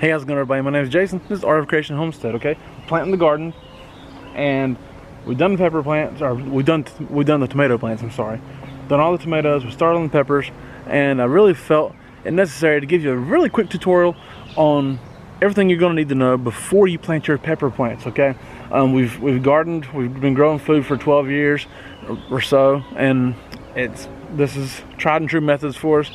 Hey, how's it going, everybody? My name is Jason. This is Art of Creation Homestead. Okay, we're planting the garden, and we've done the pepper plants, or we've done the tomato plants. I'm sorry, done all the tomatoes. We started on the peppers, and I really felt it necessary to give you a really quick tutorial on everything you're going to need to know before you plant your pepper plants. Okay, we've gardened, we've been growing food for 12 years or so, and this is tried and true methods for us.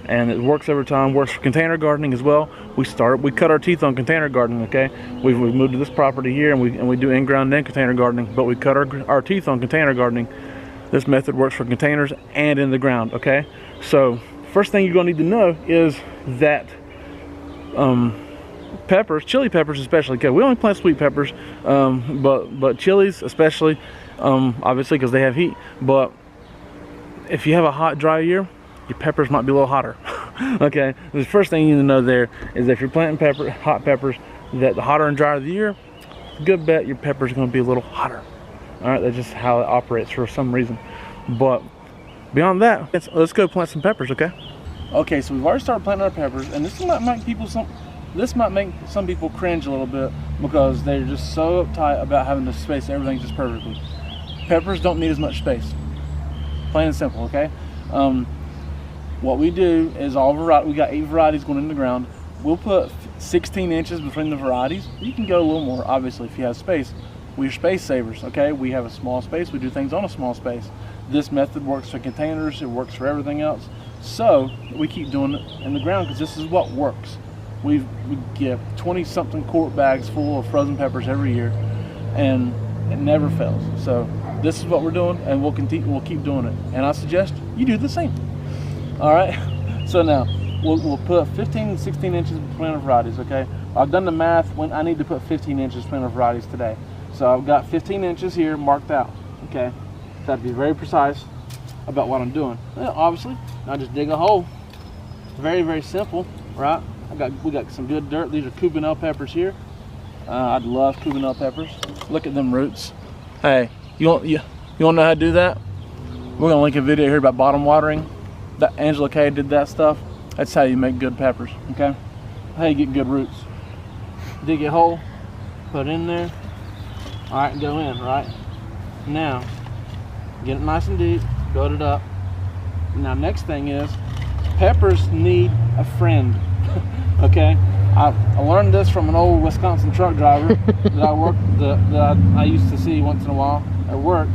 And it works every time. Works for container gardening as well. We cut our teeth on container gardening. Okay, we've moved to this property here, and we do in-ground and container gardening, but we cut our teeth on container gardening. This method works for containers and in the ground. Okay, so first thing you're gonna need to know is that peppers, chili peppers especially. Okay, we only plant sweet peppers, but chilies especially, obviously because they have heat. But if you have a hot, dry year, your peppers might be a little hotter. Okay, the first thing you need to know there is that if you're planting hot peppers, that the hotter and drier the year, good bet your peppers are going to be a little hotter. All right, that's just how it operates for some reason. But beyond that, let's go plant some peppers. Okay, so we've already started planting our peppers, and this might make some people cringe a little bit because they're just so uptight about having to space everything just perfectly. Peppers don't need as much space, plain and simple. Okay. What we do is we got 8 varieties going in the ground. We'll put 16 inches between the varieties. You can go a little more, obviously, if you have space. We're space savers, okay? We have a small space, we do things on a small space. This method works for containers, it works for everything else. So we keep doing it in the ground because this is what works. We get 20-something quart bags full of frozen peppers every year, and it never fails. So this is what we're doing, and we'll keep doing it. And I suggest you do the same. All right, so now we'll put 15 and 16 inches between our varieties. Okay, I've done the math when I need to put 15 inches between our varieties today. So I've got 15 inches here marked out. Okay, so I have to be very precise about what I'm doing. Well, obviously, I just dig a hole. Very, very simple, right? We got some good dirt. These are Cubanelle peppers here. I love Cubanelle peppers. Look at them roots. Hey, you want to know how to do that? We're gonna link a video here about bottom watering. That Angela Kay did that stuff. That's how you make good peppers. Okay, how you get good roots. Dig a hole, put it in there. All right, go in. Right now, get it nice and deep, build it up. Now, next thing is peppers need a friend. Okay, I learned this from an old Wisconsin truck driver that I used to see once in a while at work,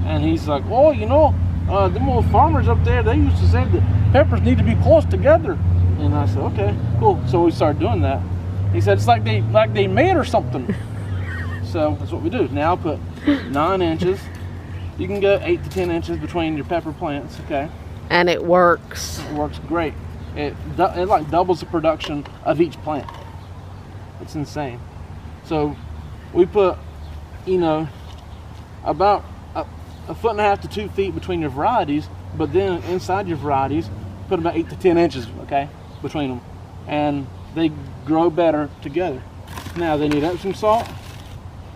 and he's like, "Oh, you know, them old farmers up there, they used to say that peppers need to be close together." And I said, okay, cool. So we started doing that. He said, it's like they mate or something. So that's what we do. Now put 9 inches. You can go 8 to 10 inches between your pepper plants. Okay. And it works. It works great. It like doubles the production of each plant. It's insane. So we put, about a 1.5 to 2 feet between your varieties, but then inside your varieties, put about 8 to 10 inches, okay, between them, and they grow better together. Now they need Epsom salt.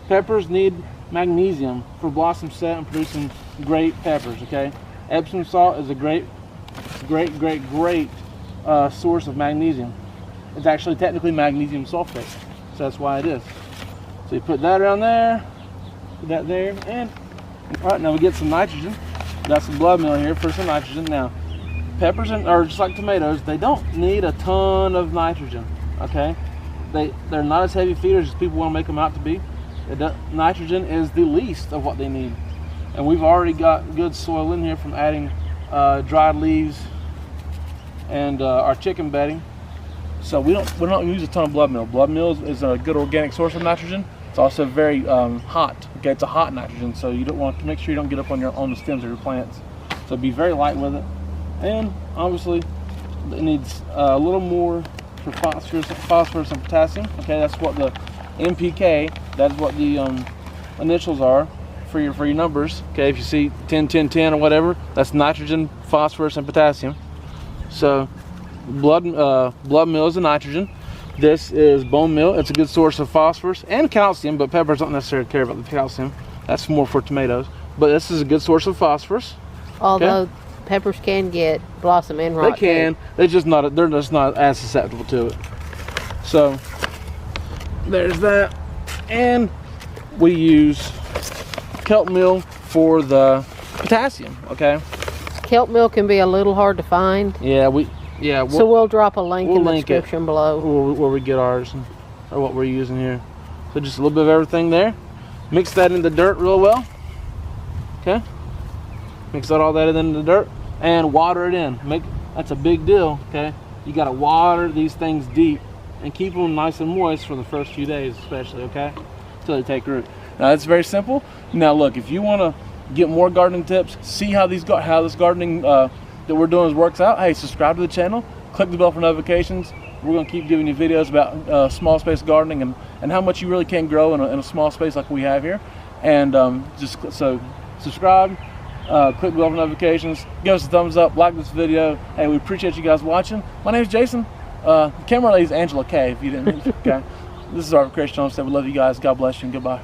Peppers need magnesium for blossom set and producing great peppers. Okay, Epsom salt is a great source of magnesium. It's actually technically magnesium sulfate, so that's why it is. So you put that around there, put that there, and all right, now we get some nitrogen. Got some blood meal here for some nitrogen. Now, peppers are just like tomatoes. They don't need a ton of nitrogen. Okay, they're not as heavy feeders as people want to make them out to be. Nitrogen is the least of what they need, and we've already got good soil in here from adding dried leaves and our chicken bedding. So we don't use a ton of blood meal. Blood meal is a good organic source of nitrogen. It's also very hot. Okay, it's a hot nitrogen, so you don't want to make sure you don't get up on the stems of your plants. So be very light with it, and obviously it needs a little more for phosphorus and potassium. Okay, that's what the NPK. That's what the initials are for your numbers. Okay, if you see 10, 10, 10 or whatever, that's nitrogen, phosphorus, and potassium. So blood meal is a nitrogen. This is bone meal. It's a good source of phosphorus and calcium, but peppers don't necessarily care about the calcium. That's more for tomatoes. But this is a good source of phosphorus. Although peppers can get blossom end rot. They can. They're just not as susceptible to it. So there's that. And we use kelp meal for the potassium, okay? Kelp meal can be a little hard to find. Yeah, So we'll drop a link in the link description below. where we get ours, or what we're using here. So just a little bit of everything there. Mix that in the dirt real well. Okay. Mix all that in the dirt and water it in. That's a big deal. Okay. You got to water these things deep and keep them nice and moist for the first few days, especially. Okay, until they take root. Now it's very simple. Now look, if you want to get more gardening tips, see how this gardening that we're doing works out, hey, subscribe to the channel, click the bell for notifications. We're going to keep giving you videos about small space gardening and how much you really can grow in a small space like we have here. And so subscribe, click the bell for notifications, give us a thumbs up, like this video. Hey, we appreciate you guys watching. My name is Jason. The camera lady is Angela K, if you didn't. Okay. This is our Creation Homestead. We love you guys. God bless you and goodbye.